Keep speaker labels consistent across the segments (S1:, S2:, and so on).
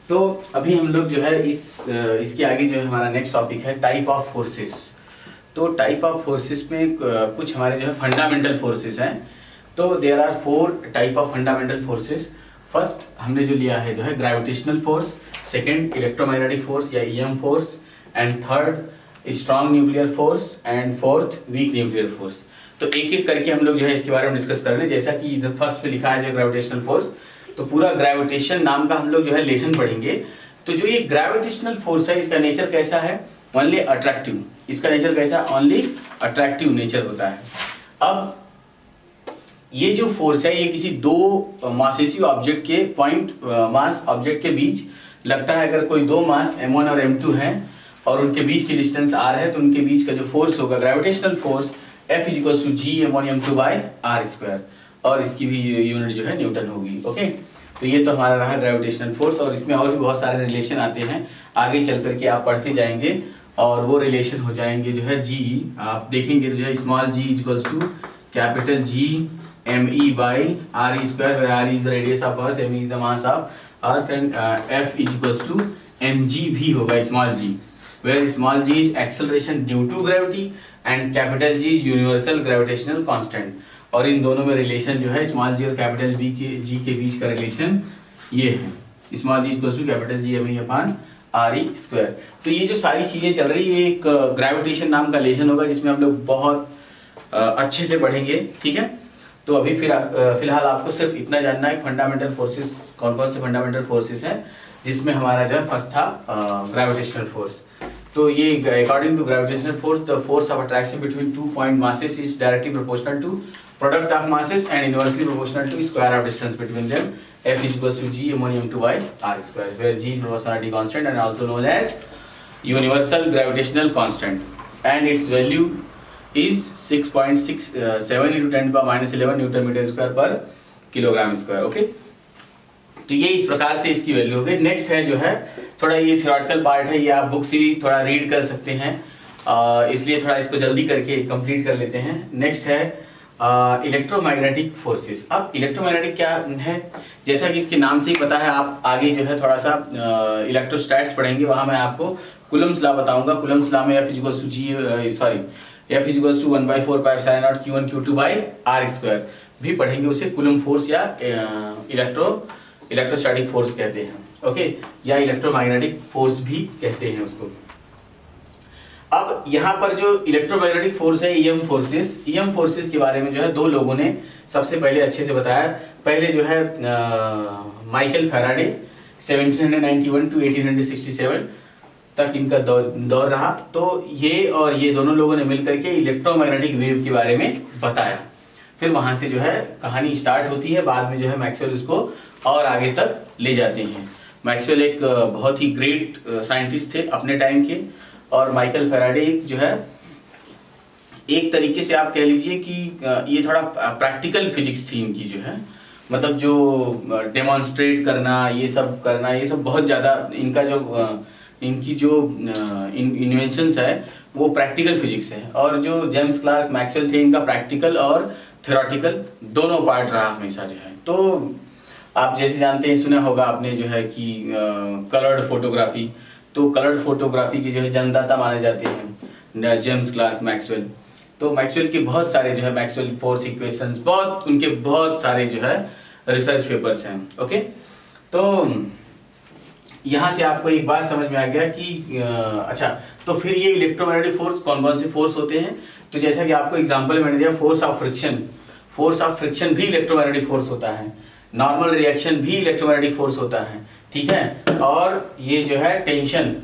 S1: तो अभी हम लोग जो है इसके आगे जो है हमारा नेक्स्ट टॉपिक है टाइप ऑफ फोर्सेस। तो टाइप ऑफ फोर्सेस में कुछ हमारे जो है फंडामेंटल फोर्सेस हैं। तो there are 4 type of fundamental forces. First हमने जो लिया है जो है gravitational force, second electromagnetic force या EM force, and third strong nuclear force, and fourth weak nuclear force. तो एक एक करके हम लोग जो है इसके बारे में डिस्कस कर रहे हैं। जैसा कि इधर फर्स्ट पे लिखा है जो ग्रेविटेशनल फोर्स, तो पूरा ग्रेविटेशन नाम का हम लोग जो है लेसन पढ़ेंगे। तो जो ये ग्रेविटेशनल फोर्स है इसका नेचर कैसा है? Only attractive. इसका नेचर कैसा? ओनली अट्रैक्टिव नेचर होता है। अब ये जो फोर्स है ये किसी दो मासेसिव ऑब्जेक्ट के पॉइंट मास ऑब्जेक्ट के बीच लगता है। अगर कोई दो मास m1 और m2 है और उनके बीच की डिस्टेंस r है, तो उनके बीच का जो फोर्स होगा gravitational force F = g m1 m2/r², और इसकी भी यूनिट जो है न्यूटन होगी। ओके, तो ये तो हमारा रहा ग्रेविटेशनल फोर्स, और इसमें और भी बहुत सारे रिलेशन आते हैं, आगे चल करके आप पढ़ते जाएंगे और वो रिलेशन हो जाएंगे जो है g। आप देखेंगे जो है small g = capital G me/r², where r is the radius of earth, m is the mass of earth, and F = mg भी होगा small g, where small g is acceleration due to gravity and capital G is universal gravitational constant। और इन दोनों में relation जो है small g और capital G के बीच का रिलेशन ये है, small g = capital G me/r²। तो ये जो सारी चीजें चल रही है ये एक ग्रेविटेशन नाम का लेसन होगा जिसमें हम लोग बहुत अच्छे से पढ़ेंगे। ठीक है, तो अभी फिलहाल आपको सिर्फ इतना जानना है फंडामेंटल फोर्सेस कौन कौन से फंडामेंटल फोर्सेस हैं, जिसमें हमारा जो है फर्स्ट था ग्रेविटेशनल फोर्स। तो ये according to gravitational force the force of attraction between 2 point masses is directly proportional to product of masses and inversely proportional to square of distance between them. F = g m1 m2/r², where g is proportionality constant and also known as universal gravitational constant, and its value is 6.67 × 10⁻11 Newton metre square पर kilogram square. Okay, तो ये इस प्रकार से इसकी value हो गई। Next है जो है थोड़ा ये थ्योरेटिकल पार्ट है, ये आप बुक से भी थोड़ा रीड कर सकते हैं, इसलिए थोड़ा इसको जल्दी करके कंप्लीट कर लेते हैं। नेक्स्ट है इलेक्ट्रोमैग्नेटिक फोर्सेस। अब इलेक्ट्रोमैग्नेटिक क्या है, जैसा कि इसके नाम से ही पता है, आप आगे जो है थोड़ा सा इलेक्ट्रोस्टैट्स पढ़ेंगे, वहां मैं आपको कूलम्ब्स लॉ बताऊंगा। कूलम्ब्स लॉ में F = 1/4πε0 q1 q2/r² भी पढ़ेंगे, उसे कूलम फोर्स या इलेक्ट्रोस्टैटिक फोर्स कहते हैं। ओके, या इलेक्ट्रोमैग्नेटिक फोर्स भी कहते हैं उसको। अब यहाँ पर जो इलेक्ट्रोमैग्नेटिक फोर्स है ईएम फोर्सेस के बारे में जो है दो लोगों ने सबसे पहले अच्छे से बताया। पहले जो है माइकल फैराडे 1791 to 1867 तक इनका दौर रहा। तो ये दोनों लोगों ने मिलकर के इलेक्ट्रोमैग्नेटिक वेव के बारे में बताया। फिर वहां से जो है कहानी स्टार्ट होती है, बाद में जो है मैक्सवेल उसको और आगे तक ले जाते हैं। मैक्सवेल एक बहुत ही ग्रेट साइंटिस्ट थे अपने टाइम के, और माइकल फैराडे जो है एक तरीके से आप कह लीजिए कि ये थोड़ा प्रैक्टिकल फिजिक्स थी इनकी जो है, मतलब जो डेमोन्स्ट्रेट करना ये सब बहुत ज़्यादा इनकी जो इन्वेंशंस है वो प्रैक्टिकल फिजिक्स है। और जो जेम्स क्लार्क मैक्सवेल थे इनका प्रैक्टिकल और थ्योरेटिकल दोनों पार्ट रहा हमेशा जो है। तो आप जैसे जानते हैं, सुना होगा आपने जो है कि कलर्ड फोटोग्राफी, तो कलर्ड फोटोग्राफी के जो है जन्मदाता माने जाते हैं जेम्स क्लार्क मैक्सवेल। तो मैक्सवेल के बहुत सारे जो है मैक्सवेल फोर्स इक्वेशंस उनके बहुत सारे जो है रिसर्च पेपर्स हैं। ओके, तो यहाँ से आपको एक बात समझ में आ गया कि अच्छा, तो फिर ये इलेक्ट्रोमैग्नेटिक फोर्स कौन कौन से फोर्स होते हैं। तो जैसा कि आपको एग्जांपल मैंने दिया, फोर्स ऑफ फ्रिक्शन भी इलेक्ट्रोमैग्नेटिक फोर्स होता है, नॉर्मल रिएक्शन भी इलेक्ट्रोमैग्नेटिक फोर्स होता है। ठीक है, और ये जो है टेंशन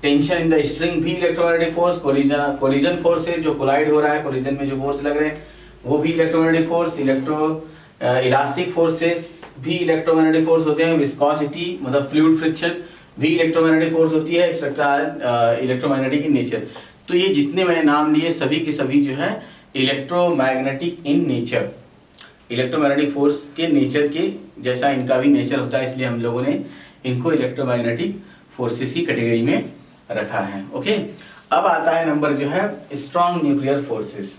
S1: इन द स्ट्रिंग भी इलेक्ट्रोमैग्नेटिक फोर्स, कोलिजन फोर्स है जो कोलाइड हो रहा है, कोलिजन में जो फोर्स लग रहे हैं वो भी इलेक्ट्रोमैग्नेटिक फोर्स, इलास्टिक फोर्सेस भी इलेक्ट्रोमैग्नेटिक फोर्स होते हैं, विस्कोसिटी मतलब फ्लूइड फ्रिक्शन भी इलेक्ट्रोमैग्नेटिक फोर्स होती है, एक्सेट्रा इलेक्ट्रोमैग्नेटिक इन नेचर। तो ये जितने मैंने नाम लिए सभी के सभी जो है electromagnetic in nature, electromagnetic force के नेचर के जैसा इनका भी नेचर होता है, इसलिए हम लोगों ने इनको इलेक्ट्रोमैग्नेटिक फोर्सेस की कैटेगरी में रखा है। ओके, अब आता है नंबर जो है स्ट्रॉन्ग न्यूक्लियर फोर्सेस।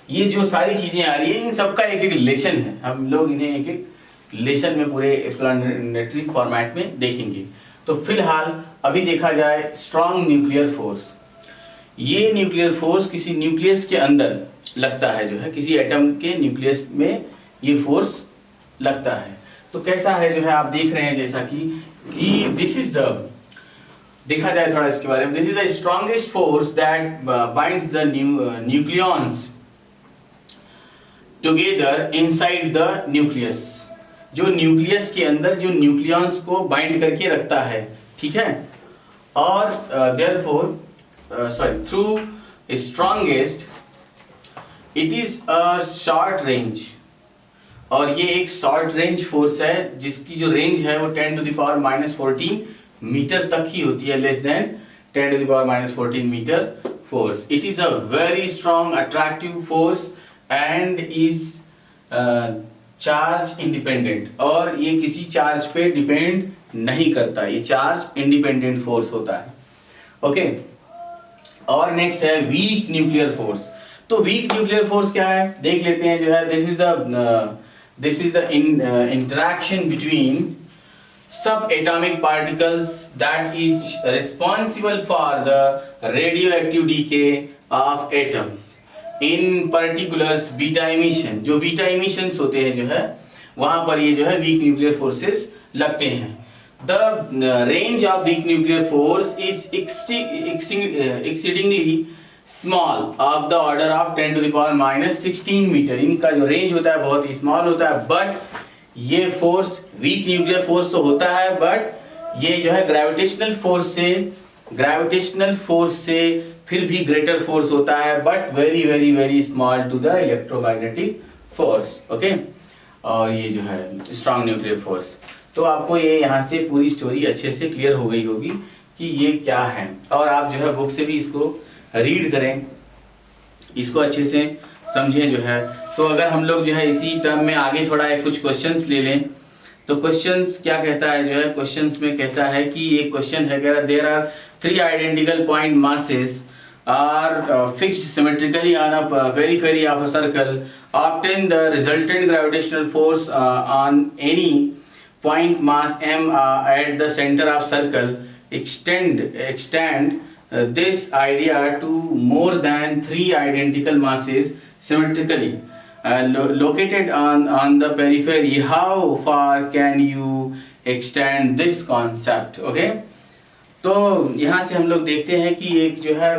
S1: ये जो सारी चीजें आ रही है इन सबका एक एक लेसन है, हम लोग इन्हें एक एक लेसन में पूरे एक्सप्लेनेटरी फॉर्मेट में देखेंगे। तो तो फिलहाल अभी देखा जाए स्ट्रॉन्ग न्यूक्लियर फोर्स, ये न्यूक्लियर फोर्स किसी न्यूक्लियस के अंदर लगता है, जो है किसी एटम के न्यूक्लियस में ये फोर्स लगता है। तो कैसा है जो है आप देख रहे हैं, जैसा कि दिस इज द, देखा जाए थोड़ा इसके बारे में, this is the strongest force that binds the nucleons together inside the nucleus, जो न्यूक्लियस के अंदर जो न्यूक्लियॉन्स को बाइंड करके रखता है, ठीक है। और therefore through strongest it is a short range, और ये एक शॉर्ट रेंज फोर्स है जिसकी जो रेंज है वो 10⁻⁻14 मीटर तक ही होती है, less than 10⁻⁻14 metre force. It is a very strong attractive force and is charge independent, और ये किसी चार्ज पे डिपेंड नहीं करता, ये चार्ज इंडिपेंडेंट फोर्स होता है। ओके, और नेक्स्ट है वीक न्यूक्लियर फोर्स। तो वीक न्यूक्लियर फोर्स क्या है देख लेते हैं, जो है this is the interaction between subatomic particles that is responsible for the radioactive decay of atoms, in particulars beta emission। जो बीटा emissions होते हैं जो है वहां पर ये जो है weak nuclear forces लगते हैं। The range of weak nuclear force is exceedingly small of the order of 10⁻⁻16 metre. इनका जो रेंज होता है बहुत ही स्मॉल होता है, बट ये फोर्स वीक न्यूक्लियर फोर्स तो होता है, बट ये जो है ग्रेविटेशनल फोर्स से फिर भी ग्रेटर फोर्स होता है, but very very very small to the electromagnetic force. Okay, और ये जो है स्ट्रॉन्ग न्यूक्लियर फोर्स। तो आपको ये यहाँ से पूरी स्टोरी अच्छे से क्लियर हो गई होगी कि ये क्या है, और आप जो है बुक से भी इसको रीड करें, इसको अच्छे से समझें जो है। तो अगर हम लोग जो है इसी टर्म में आगे थोड़ा कुछ क्वेश्चंस ले लें, तो क्वेश्चंस क्या कहता है जो है, क्वेश्चंस में कहता है कि ये क्वेश्चन है कि there are 3 identical point masses are fixed symmetrically on a periphery of a circle, obtain the resultant gravitational force on any point mass m at the center of circle, extend this idea to more than 3 identical masses symmetrically located on the periphery. How far can you extend this concept? Okay, तो यहाँ से हम लोग देखते हैं कि एक जो है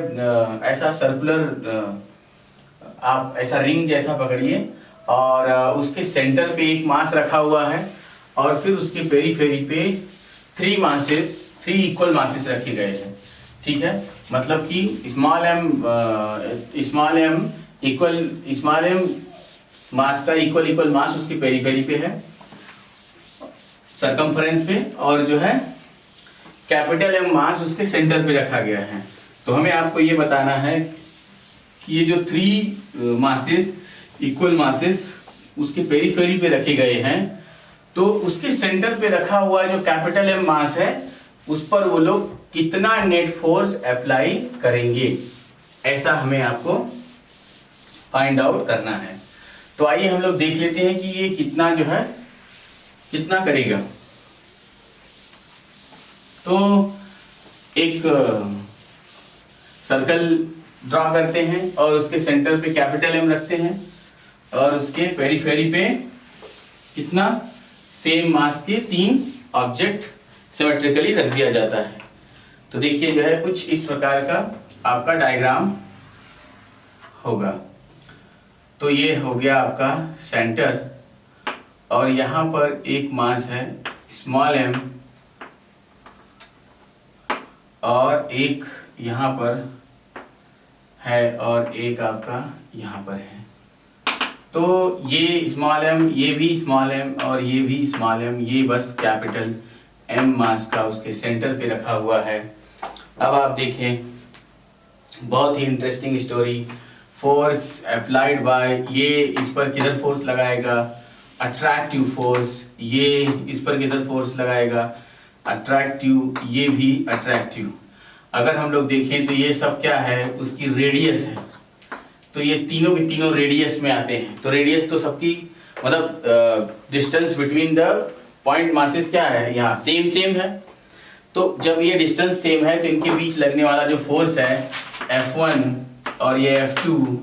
S1: ऐसा सर्कुलर, आप ऐसा रिंग जैसा पकड़िए और उसके सेंटर पे एक मास रखा हुआ है, और फिर उसके पेरीफेरी पे 3 इक्वल मासेस रखे गए हैं, ठीक है। मतलब कि स्मॉल एम मास का इक्वल मास उसकी पेरीफेरी पे है, सरकमफ्रेंस पे, और जो है कैपिटल एम मास उसके सेंटर पे रखा गया है। तो हमें आपको ये बताना है कि ये जो 3 मासेस इक्वल मासेस उसके पेरीफेरी पे रखे गए हैं, तो उसके सेंटर पे रखा हुआ जो कैपिटल एम मास है उस पर वो लोग कितना नेट फोर्स अप्लाई करेंगे, ऐसा हमें आपको फाइंड आउट करना है। तो आइए हम लोग देख लेते हैं कि ये कितना जो है कितना करेगा। तो एक सर्कल ड्रॉ करते हैं और उसके सेंटर पे कैपिटल एम रखते हैं, और उसके पेरीफेरी पे कितना सेम मास के 3 ऑब्जेक्ट सिमेट्रिकली रख दिया जाता है। तो देखिए जो है कुछ इस प्रकार का आपका डायग्राम होगा। तो ये हो गया आपका सेंटर, और यहाँ पर एक मास है स्मॉल m, और एक यहाँ पर है, और एक आपका यहाँ पर है। तो ये स्मॉल m, ये भी स्मॉल m, और ये भी स्मॉल m, ये बस कैपिटल m मास का उसके सेंटर पे रखा हुआ है। अब आप देखें, बहुत ही interesting story. Force applied by, ये इस पर किधर फोर्स लगाएगा, अट्रैक्टिव फोर्स, ये इस पर किधर फोर्स लगाएगा, अट्रैक्टिव, ये भी अट्रैक्टिव। अगर हम लोग देखें तो ये सब क्या है, उसकी रेडियस है। तो ये तीनों के तीनों रेडियस में आते हैं। तो रेडियस तो सबकी मतलब distance between the point masses क्या है, यहाँ सेम है। तो जब ये डिस्टेंस सेम है तो इनके बीच लगने वाला जो फोर्स है F1 और ये F2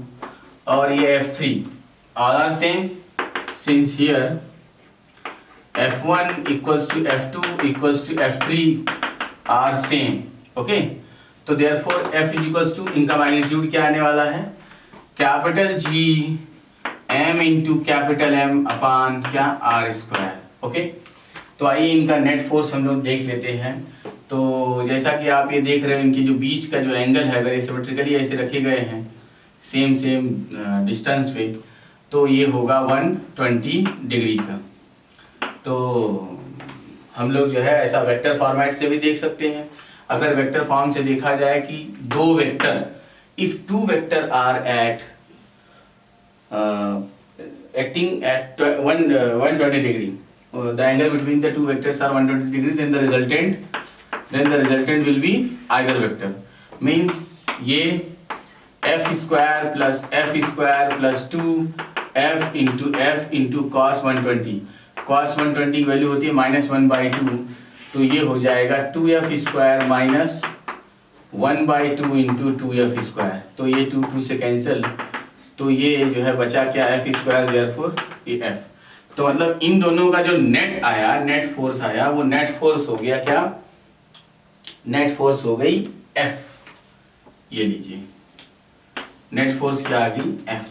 S1: और ये F3 all are same, since here F1 equals to F2 equals to F3 are same, okay? तो therefore F is equals to, इनका मैग्नीट्यूड क्या आने वाला है, capital G M into capital M अपान क्या R स्क्वायर, ओके? तो आइए इनका नेट फोर्स हम लोग देख लेते हैं। तो जैसा कि आप ये देख रहे हो, इनकी जो बीच का जो एंगल है, अगर सिमेट्रिकली ऐसे रखे गए हैं सेम डिस्टेंस पे, तो ये होगा 120 डिग्री का। तो हम लोग जो है ऐसा वेक्टर फॉर्मेट से भी देख सकते हैं। अगर वेक्टर फॉर्म से देखा जाए कि दो vector, if two vector are at acting at 120 degree, the angle between the two vectors are 120 degree, then the resultant will be either vector, means ये f square plus 2 f into cos 120, cos 120 की value होती है -1/2, तो ये हो जाएगा 2f square minus 1/2 into 2f square, तो ये 2 से कैंसिल, तो ये जो है बचा क्या, एफ स्क्वायर, देयरफॉर ये एफ। तो मतलब इन दोनों का जो नेट आया, नेट फोर्स आया, वो नेट फोर्स हो गया क्या, नेट फोर्स हो गई एफ। ये लीजिए नेट फोर्स क्या आ गई, एफ।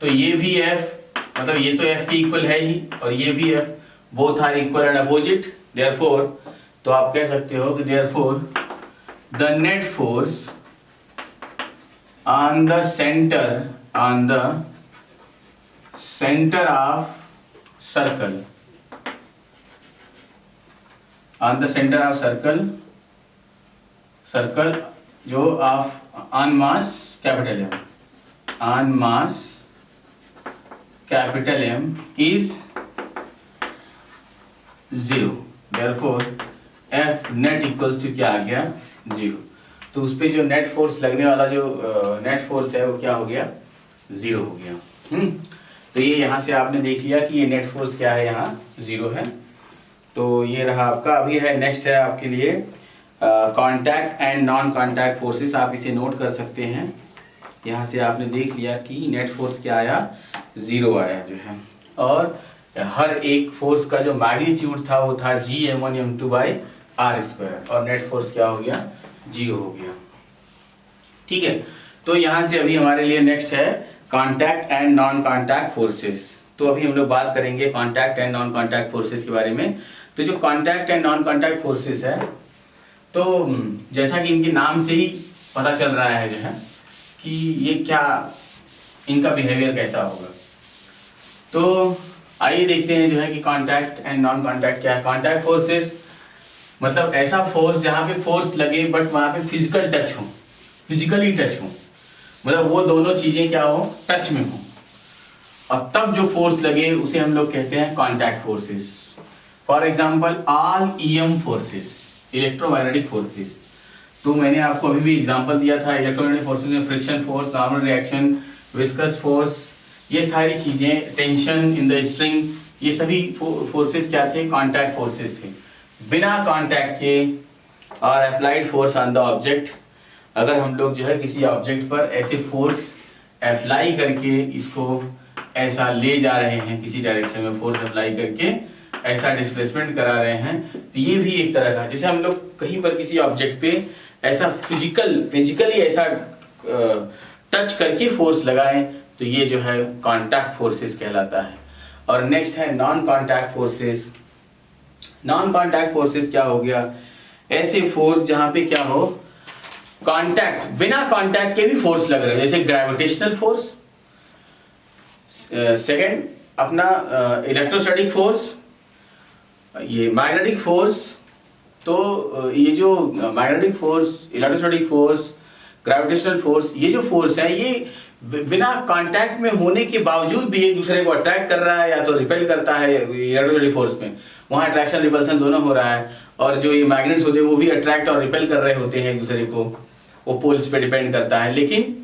S1: तो ये भी एफ, मतलब ये तो एफ के इक्वल है ही, और ये भी F, both are equal and opposite, therefore तो आप कह सकते हो कि therefore the net force on the center of circle, on the center of circle जो on mass capital M, on mass capital M is 0, therefore F net equals to क्या आ गया, 0। तो उस पे जो नेट फोर्स लगने वाला जो नेट फोर्स है वो क्या हो गया, 0 हो गया। तो ये यहाँ से आपने देख लिया कि ये नेट फोर्स क्या है, यहाँ 0 है। तो ये रहा आपका। अभी है नेक्स्ट है आपके लिए contact and non contact forces. आप इसे नोट कर सकते हैं। यहाँ से आपने देख लिया कि नेट फोर्स क्या आया, 0 आया जो है, और हर एक फोर्स का जो मैग्नीट्यूड था वो था G_m1m2/r², और नेट फोर्स क्या हो गया, 0 हो गया। ठीक है, तो यहाँ से अभी हमारे लिए नेक्स्ट है contact and non contact forces. तो अभी हम लोग बात करेंगे contact and non contact forces के बारे में। तो जो contact and non contact forces है, तो जैसा कि इनके नाम से ही पता चल रहा है जो है कि ये क्या, इनका बिहेवियर कैसा होगा। तो आइए देखते हैं जो है कि कांटेक्ट एंड नॉन कांटेक्ट क्या है। कांटेक्ट फोर्सेस मतलब ऐसा फोर्स जहाँ पे फोर्स लगे बट वहाँ पे फिजिकल टच हो, फिजिकली टच हो, मतलब वो दोनों चीजें क्या हो, टच में हो, और तब जो फोर्स लगे उसे हम लोग कहते हैं contact forces. For example all EM forces, electromagnetic forces. तो मैंने आपको अभी भी एग्जांपल दिया था इलेक्ट्रोमैग्नेटिक फोर्सेस में friction force, normal reaction, viscous force, ये सारी चीजें, टेंशन इन द स्ट्रिंग, ये सभी फोर्सेस क्या थे, कांटेक्ट फोर्सेस थे। बिना कांटेक्ट के और applied force on the object, अगर हम लोग जो है किसी ऑब्जेक्ट पर ऐसे फोर्स अप्लाई करके इसको ऐसा ले जा रहे हैं, किसी डायरेक्शन में फोर्स अप्लाई करके ऐसा डिस्प्लेसमेंट करा रहे हैं, तो ये भी एक तरह का, जैसे हम लोग कहीं पर किसी ऑब्जेक्ट पे ऐसा फिजिकली ऐसा टच करके फोर्स लगाएं, तो ये जो है कांटेक्ट फोर्सेस कहलाता है। और नेक्स्ट है non contact forces. Non contact forces क्या हो गया, ऐसे फोर्स जहां पे क्या हो, कांटेक्ट, बिना कांटेक्ट के भी फोर्स लग रहे हैं, जैसे ग्रेविटेशनल फोर्स, सेकंड अपना इलेक्ट्रोस्टैटिक फोर्स, ये मैग्नेटिक फोर्स। तो ये जो magnetic force, electrostatic force, gravitational force, ये जो फोर्स है ये बिना कांटेक्ट में होने के बावजूद भी एक दूसरे को अट्रैक्ट कर रहा है या तो रिपेल करता है। इलेक्ट्रोस्टैटिक फोर्स में वहाँ अट्रैक्शन रिपल्सन दोनों हो रहा है, और जो ये मैग्नेट्स होते हैं वो भी अट्रैक्ट और रिपेल कर रहे होते हैं एक दूसरे को, वो पोल्स पे डिपेंड करता है। लेकिन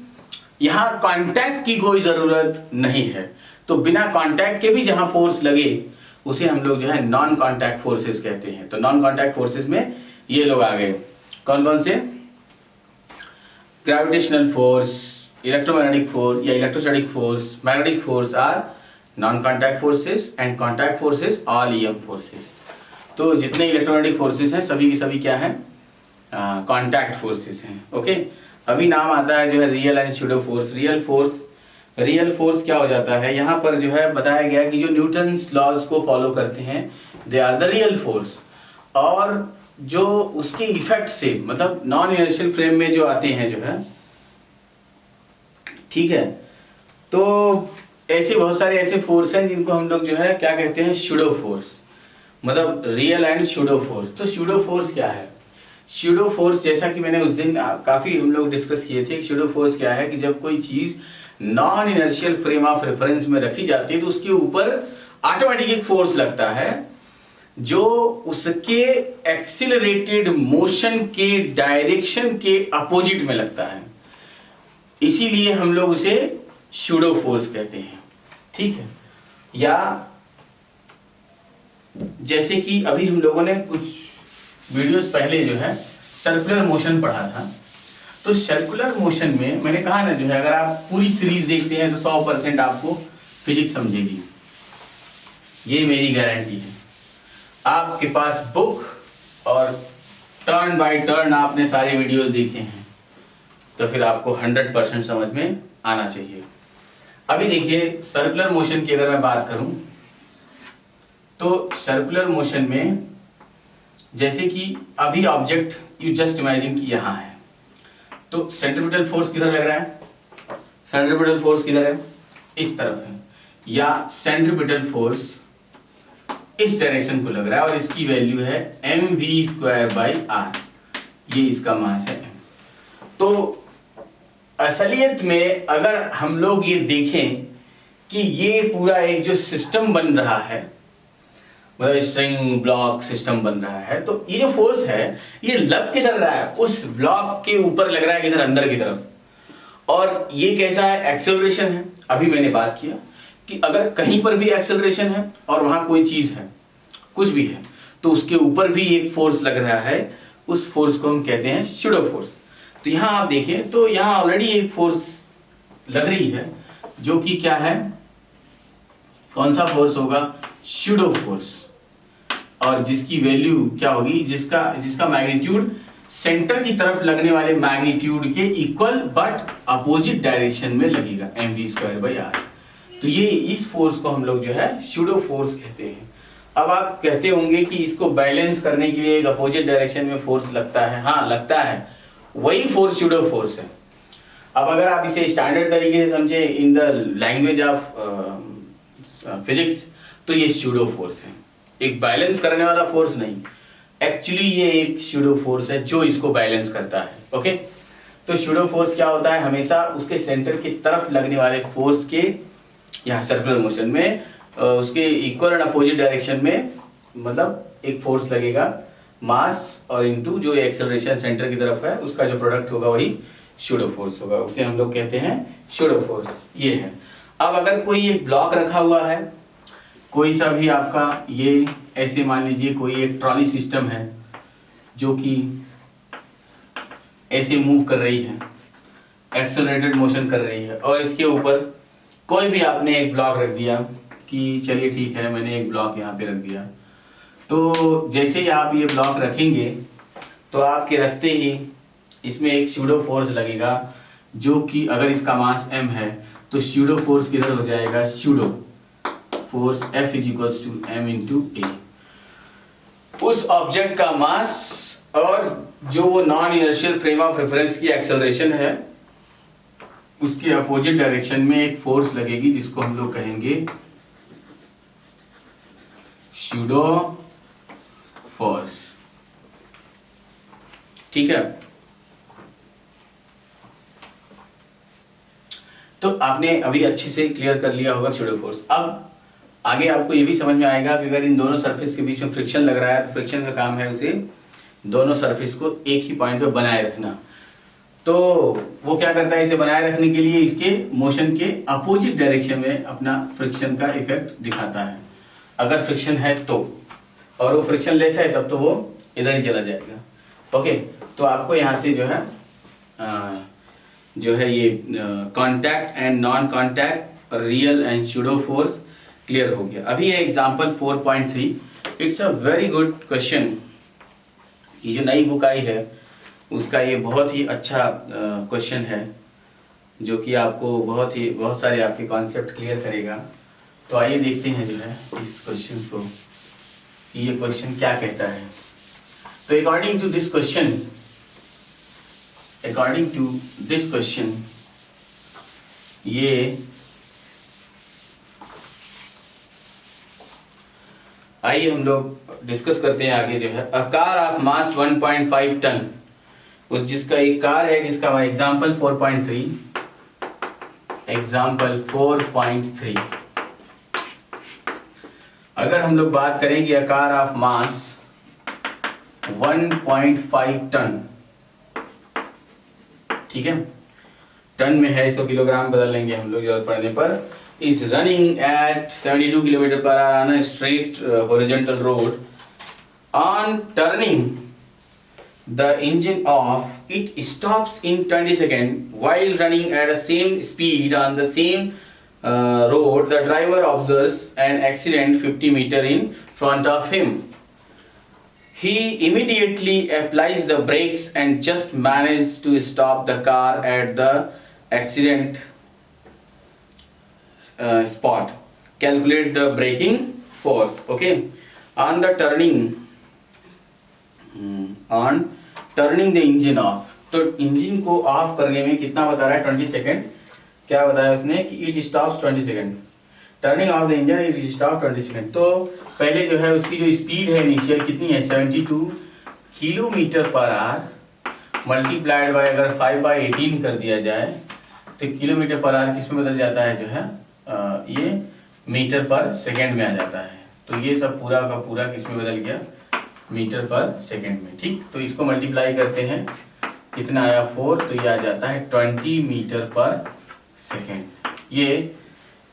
S1: यहाँ कांटेक्ट की कोई जरूरत नहीं है, तो बिना कांटेक्ट के भी जहाँ फोर्स लगे उसे हम लोग जो है नॉन कांटेक्ट फोर्सेस कहते हैं। तो नॉन कांटेक्ट फोर्सेस में ये लोग आ गए। कौन कौन से? ग्रेविटेशनल फोर्स, इलेक्ट्रोमैग्नेटिक फोर्स या electrostatic force, magnetic force are non contact forces and contact forces all EM forces. तो जितने इलेक्ट्रोमैग्नेटिक फोर्सेस हैं सभी की सभी क्या है? कॉन्टैक्ट फोर्सेस हैं। ओके, अभी नाम आता है जो है real and pseudo force. Real force क्या हो जाता है? यहाँ पर जो है बताया गया कि जो न्यूटन्स लॉज को फॉलो करते हैं they are the real force, और जो उसके इफेक्ट से मतलब नॉन इनर्शियल फ्रेम में जो आते हैं जो है, ठीक है, तो ऐसे बहुत सारे ऐसे फोर्स हैं जिनको हम लोग जो है क्या कहते हैं? स्यूडो फोर्स, मतलब रियल एंड स्यूडो फोर्स। तो स्यूडो फोर्स क्या है? स्यूडो फोर्स जैसा कि मैंने उस दिन काफी हम लोग डिस्कस किए थे, स्यूडो फोर्स क्या है कि जब कोई चीज non inertial frame of reference में रखी जाती है तो उसके ऊपर ऑटोमेटिक एक फोर्स लगता है जो उसके एक्सिलरेटेड मोशन के डायरेक्शन के अपोजिट में लगता है, इसीलिए हम लोग उसे स्यूडो फोर्स कहते हैं। ठीक है, या जैसे कि अभी हम लोगों ने कुछ वीडियोस पहले जो है सर्कुलर मोशन पढ़ा था, तो सर्कुलर मोशन में मैंने कहा ना जो है अगर आप पूरी सीरीज देखते हैं तो 100% आपको फिजिक्स समझेगी, ये मेरी गारंटी है। आपके पास बुक और टर्न बाय टर्न आपने सारे वीडियोस देखे हैं तो फिर आपको 100% समझ में आना चाहिए। अभी देखिए सर्कुलर मोशन की अगर मैं बात करूं तो सर्कुलर मोशन में जैसे कि अभी ऑब्जेक्ट यू जस्ट इमेजिन कि यहां है, तो सेंट्रीपिटल फोर्स किधर लग रहा है? सेंट्रीपिटल फोर्स किधर है? इस तरफ है, या सेंट्रीपिटल फोर्स इस डायरेक्शन को लग रहा है और इसकी वैल्यू है mv²/r, ये इसका मास है। तो असलियत में अगर हम लोग ये देखें कि ये पूरा एक जो सिस्टम बन रहा है, मतलब स्ट्रिंग ब्लॉक सिस्टम बन रहा है, तो ये जो फोर्स है ये लग किधर रहा है? उस ब्लॉक के ऊपर लग रहा है, किधर? अंदर की तरफ। और ये कैसा है? एक्सेलरेशन है। अभी मैंने बात किया कि अगर कहीं पर भी एक्सेलरेशन है और वहां कोई चीज है, कुछ भी है, तो उसके ऊपर भी एक फोर्स लग रहा है, उस फोर्स को हम कहते हैं स्यूडो फोर्स। तो यहां आप देखें तो यहां ऑलरेडी एक फोर्स लग रही है जो कि क्या है? कौन सा फोर्स होगा? स्यूडो फोर्स, और जिसकी वैल्यू क्या होगी? जिसका मैग्नीट्यूड सेंटर की तरफ लगने वाले मैग्नीट्यूड के इक्वल बट अपोजिट डायरेक्शन में लगेगा, mv²/r। तो ये इस फोर्स को हम लोग जो है स्यूडो फोर्स कहते हैं। अब आप कहते होंगे कि इसको बैलेंस करने के लिए एक अपोजिट डायरेक्शन में फोर्स लगता है। हाँ लगता है, वही फोर्स स्यूडो फोर्स है। अब अगर आप इसे स्टैंडर्ड तरीके से समझे in the language of physics तो ये स्यूडो फोर्स है, एक बैलेंस करने वाला फोर्स नहीं, एक्चुअली ये एक स्यूडो फोर्स है जो इसको बैलेंस करता है। ओके, तो स्यूडो फोर्स क्या होता है? हमेशा उसके सेंटर की तरफ लगने वाले फोर्स के यहाँ सर्कुलर मोशन में उसके इक्वल एंड अपोजिट डायरेक्शन में मतलब एक फोर्स लगेगा, मास और इनटू जो एक्सेलरेशन सेंटर की तरफ है उसका जो प्रोडक्ट होगा वही स्यूडो फोर्स होगा, उसे हम लोग कहते हैं स्यूडो फोर्स। ये है। अब अगर कोई एक ब्लॉक रखा हुआ है, कोई सा भी आपका, ये ऐसे मान लीजिए कोई एक ट्रॉली सिस्टम है जो कि ऐसे मूव कर रही है, एक्सेलरेटेड मोशन कर रही है, और इसके ऊपर कोई भी आपने एक ब्लॉक रख दिया कि चलिए ठीक है मैंने एक ब्लॉक यहाँ पे रख दिया, तो जैसे ही आप ये ब्लॉक रखेंगे तो आपके रखते ही इसमें एक स्यूडो फोर्स लगेगा जो कि अगर इसका मास m है तो स्यूडो फोर्स किधर हो जाएगा? Pseudo force F = m × a। उस ऑब्जेक्ट का मास और जो वो non inertial frame of reference की एक्सेलरेशन है उसके अपोजिट डायरेक्शन में एक फोर्स लगेगी जिसको हम लोग कहेंगे स्यूडो फोर्स। ठीक है, तो आपने अभी अच्छे से क्लियर कर लिया होगा स्यूडो फोर्स। अब आगे आपको ये भी समझ में आएगा कि अगर इन दोनों सरफेस के बीच में फ्रिक्शन लग रहा है तो फ्रिक्शन का काम है उसे दोनों सरफेस को एक ही पॉइंट पे बनाए रखना। तो वो क्या करता है? इसे बनाए रखने के लिए इसके मोशन के अपोजिट डायरेक्शन में अपना फ्रिक्शन का इफेक्ट दिखाता है। अगर फ्रिक्शन है तो, और वो फ्रिक्शन लेस है तब तो वो इधर ही चला जाएगा। ओके, तो आपको यहाँ से जो है ये contact and non contact, real and pseudo force clear हो गया। अभी है example 4.3, it's a very good question. ये जो नई बुक आई है उसका ये बहुत ही अच्छा क्वेश्चन है, जो कि आपको बहुत सारे आपके कॉन्सेप्ट क्लियर करेगा। तो आइए देखते हैं जो है इस क्वेश्चन को कि ये क्वेश्चन क्या कहता है। तो अकॉर्डिंग टू दिस क्वेश्चन ये आइए हम लोग डिस्कस करते हैं आगे। जो है a car of mass 1.5 ton, उस जिसका एक कार है जिसका एग्जाम्पल 4.3 अगर हम लोग बात करें कि a car of mass 1.5 ton, ठीक है, टन में है, इसको किलोग्राम बदल लेंगे हम लोग जरूरत पड़ने पर, is running at 72 km per hour on a straight horizontal road. On turning the engine off, it stops in 20 seconds. While running at the same speed on the same road, the driver observes an accident 50 meters in front of him. He immediately applies the brakes and just manages to stop the car at the accident spot. Calculate the braking force. Okay, on turning the engine off, तो engine को of करने में कितना बता रहा है, 20 second. क्या बताया उसने कि it stops 20 second, turning of the engine it stop 20 second. तो पहले जो है उसकी जो स्पीड है इनिशियल कितनी है, 72 kilometre per hour multiplied by अगर 5/18 कर दिया जाए तो किलोमीटर पर आवर किस में बदल जाता है, जो है ये मीटर पर सेकेंड में आ जाता है। तो ये सब पूरा का पूरा किस में बदल गया, मीटर पर सेकेंड में। ठीक, तो इसको मल्टीप्लाई करते हैं, कितना आया 4, तो ये आ जाता है 20 मीटर पर सेकेंड, ये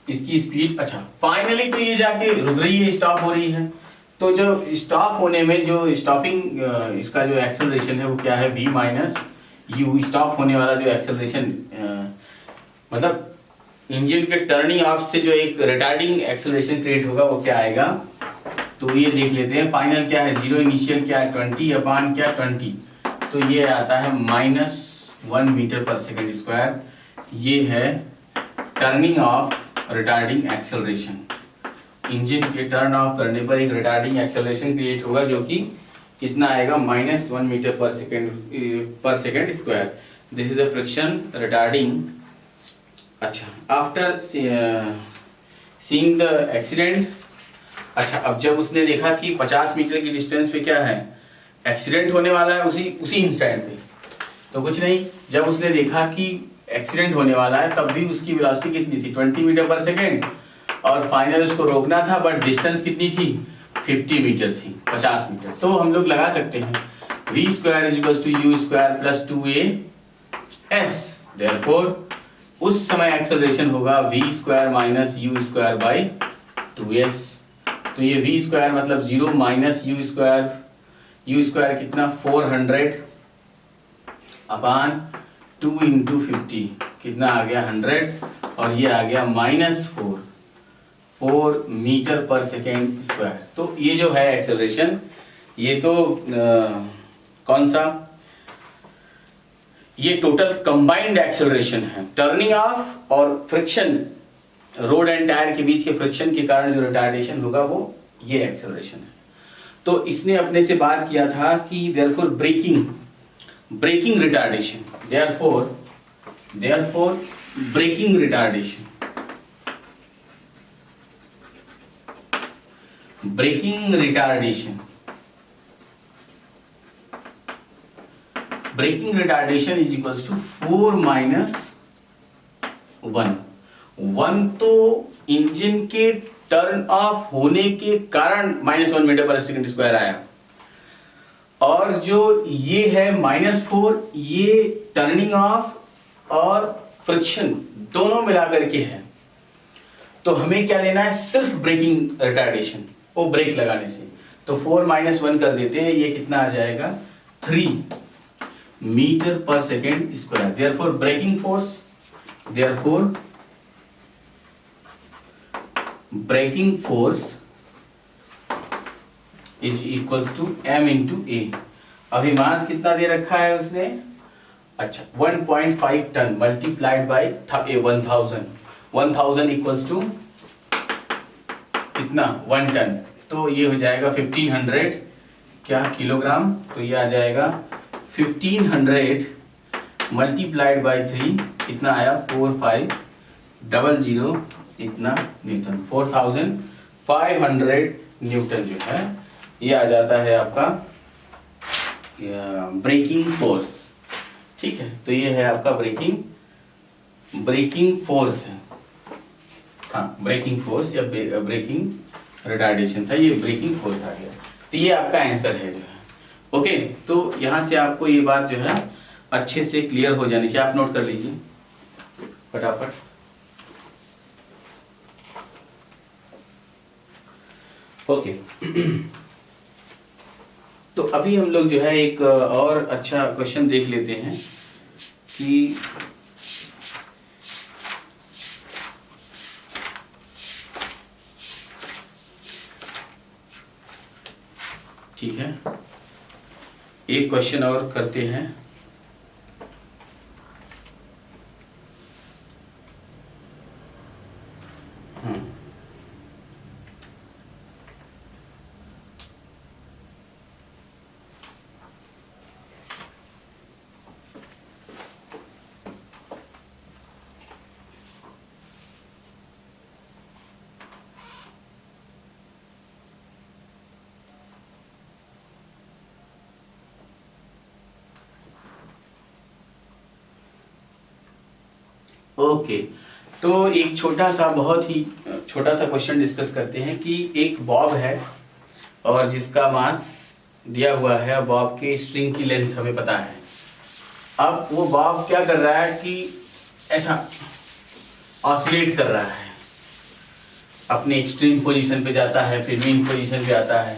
S1: इसकी स्पीड। अच्छा, फाइनली तो ये जाके रुक रही है, स्टॉप हो रही है। तो जो स्टॉप होने में जो स्टॉपिंग इसका जो एक्सेलरेशन है वो क्या है, v माइनस यू। स्टॉप होने वाला जो एक्सेलरेशन मतलब इंजन के टर्निंग ऑफ से जो एक रिटार्डिंग एक्सेलरेशन क्रिएट होगा वो क्या आएगा, तो ये देख लेते हैं। फाइनल क्या है, 0 इनिशियल क्या है 20 अपान क्या 20, तो ये आता है -1 मीटर पर सेकेंड स्क्वायर। ये है turning of retarding acceleration. Engine के टर्न ऑफ करने पर एक रिटार्डिंग एक्सेलरेशन क्रिएट होगा जो कि कितना आएगा, -1 metre per second square. This is a friction retarding. अच्छा, आफ्टर सीइंग द एक्सीडेंट, अच्छा अब जब उसने देखा कि 50 मीटर की डिस्टेंस पे क्या है, एक्सीडेंट होने वाला है उसी इंस्टेंट पे, तो कुछ नहीं, जब उसने देखा कि एक्सीडेंट होने वाला है तब भी उसकी वेलोसिटी कितनी थी, 20 मीटर पर सेकेंड, और फाइनल उसको रोकना था, बट डिस्टेंस कितनी थी, 50 मीटर थी, 50 मीटर। तो हम लोग लगा सकते हैं v² = u² + 2as। देयरफॉर उस समय एक्सेलरेशन होगा v² - u² / 2s। तो ये v² मतलब 0 - u² कितना 400 अपान 2 × 50 कितना आ गया 100, और ये आ गया -4 मीटर पर सेकेंड स्क्वायर। तो ये जो है एक्सेलरेशन, ये तो कौन सा, ये टोटल कंबाइंड एक्सेलरेशन है। टर्निंग ऑफ और फ्रिक्शन, रोड एंड टायर के बीच के फ्रिक्शन के कारण जो रिटार्डेशन होगा वो ये एक्सेलरेशन है। तो इसने अपने से बात किया था कि therefore braking retardation, therefore braking retardation, braking retardation is equals to 4 - 1 तो इंजन के टर्न ऑफ होने के कारण -1 मीटर पर सेकेंड स्क्वायर आया, और जो ये है -4 ये टर्निंग ऑफ और फ्रिक्शन दोनों मिलाकर के है। तो हमें क्या लेना है, सिर्फ ब्रेकिंग रिटार्डेशन, वो ब्रेक लगाने से। तो 4 - 1 कर देते हैं, ये कितना आ जाएगा 3 metre per second square. Therefore braking force, braking force is equals to m into a. अभी मास कितना दे रखा है उसने, अच्छा 1.5 ton multiplied by 1000, 1000 equals to कितना 1 टन, तो ये हो जाएगा 1500 क्या किलोग्राम, तो ये आ जाएगा 1500 मल्टीप्लाइड बाई 3 कितना आया 4500 इतना न्यूटन, 4500 न्यूटन जो है ये आ जाता है आपका ब्रेकिंग फोर्स। ठीक है, तो ये है आपका ब्रेकिंग फोर्स है, हाँ ब्रेकिंग फोर्स या ब्रेकिंग रिटार्डेशन था, ये ब्रेकिंग फोर्स आ गया। तो ये आपका आंसर है जो है। ओके, तो यहाँ से आपको ये बात जो है अच्छे से क्लियर हो जानी चाहिए, आप नोट कर लीजिए फटाफट। ओके तो अभी हम लोग जो है एक और अच्छा क्वेश्चन देख लेते हैं कि ठीक है, एक क्वेश्चन और करते हैं। ओके तो एक छोटा सा, बहुत ही छोटा सा क्वेश्चन डिस्कस करते हैं कि एक बॉब है और जिसका मास दिया हुआ है, बॉब के स्ट्रिंग की लेंथ हमें पता है। अब वो बॉब क्या कर रहा है कि ऐसा ऑसिलेट कर रहा है, अपने एक्सट्रीम पोजीशन पे जाता है, फिर मीन पोजीशन पे आता है,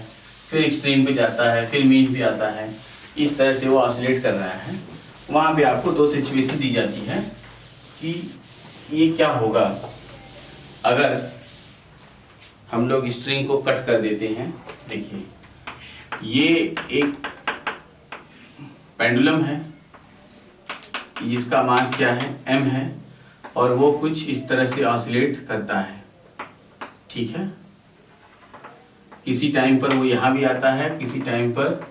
S1: फिर एक्सट्रीम पे जाता है, फिर मीन पे आता है, इस तरह से वो ऑसिलेट कर रहा है। वहाँ पे आपको दो सिचुएशन दी जाती है कि ये क्या होगा अगर हम लोग स्ट्रिंग को कट कर देते हैं। देखिए ये एक पेंडुलम है, जिसका मास क्या है m है, और वो कुछ इस तरह से ऑसिलेट करता है। ठीक है, किसी टाइम पर वो यहाँ भी आता है, किसी टाइम पर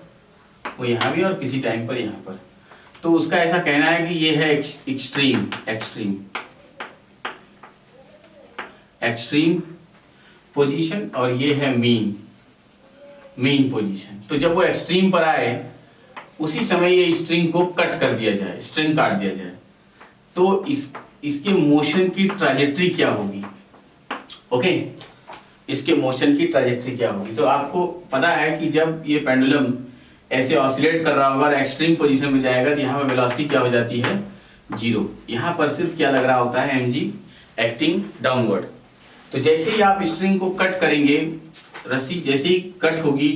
S1: वो यहाँ भी, और किसी टाइम पर यहाँ पर। तो उसका ऐसा कहना है कि ये है एक्सट्रीम पोजीशन और ये है मीन पोजीशन। तो जब वो एक्सट्रीम पर आए उसी समय ये स्ट्रिंग को कट कर दिया जाए, स्ट्रिंग काट दिया जाए, तो इसके मोशन की ट्रैजेक्टरी क्या होगी। ओके, इसके मोशन की ट्रैजेक्टरी क्या होगी। तो आपको पता है कि जब ये पेंडुलम ऐसे ऑसिलेट कर रहा होगा और एक्सट्रीम पोजीशन में जाएगा तो यहाँ पर वेलोसिटी क्या हो जाती है 0। यहाँ पर सिर्फ क्या लग रहा होता है mg एक्टिंग डाउनवर्ड। तो जैसे ही आप स्ट्रिंग को कट करेंगे, रस्सी जैसे ही कट होगी,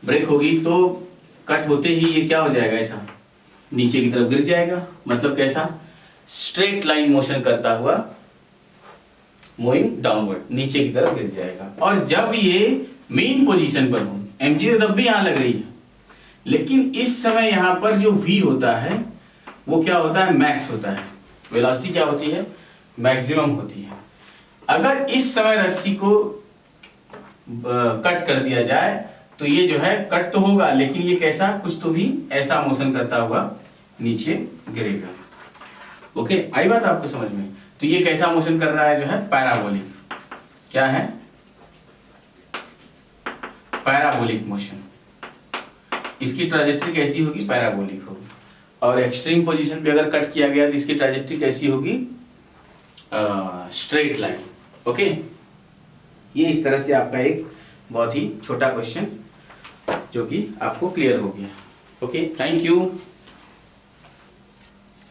S1: ब्रेक होगी, तो कट होते ही ये क्या हो जाएगा, ऐसा नीचे की तरफ गिर जाएगा। मतलब कैसा, स्ट्रेट लाइन मोशन करता हुआ मूविंग डाउनवर्ड नीचे की तरफ गिर जाएगा। और जब ये मेन पोजीशन पर हो, mg तब भी यहाँ लग रही है, लेकिन इस समय यहाँ पर जो v होता है वो क्या होता है, मैक्स होता है। वेलोसिटी क्या होती है, मैक्सिमम होती है। अगर इस समय रस्सी को कट कर दिया जाए तो ये जो है कट तो होगा, लेकिन ये कैसा, कुछ तो भी ऐसा मोशन करता हुआ नीचे गिरेगा। ओके, आई बात आपको समझ में। तो ये कैसा मोशन कर रहा है, जो है पैराबोलिक। क्या है, पैराबोलिक मोशन। इसकी ट्रैजेक्टरी कैसी होगी, पैराबोलिक होगी। और एक्सट्रीम पोजीशन पे अगर कट किया गया तो इसकी ट्रैजेक्टरी कैसी होगी, स्ट्रेट लाइन। ओके, ये इस तरह से आपका एक बहुत ही छोटा क्वेश्चन जो कि आपको क्लियर हो गया। Okay, thank you.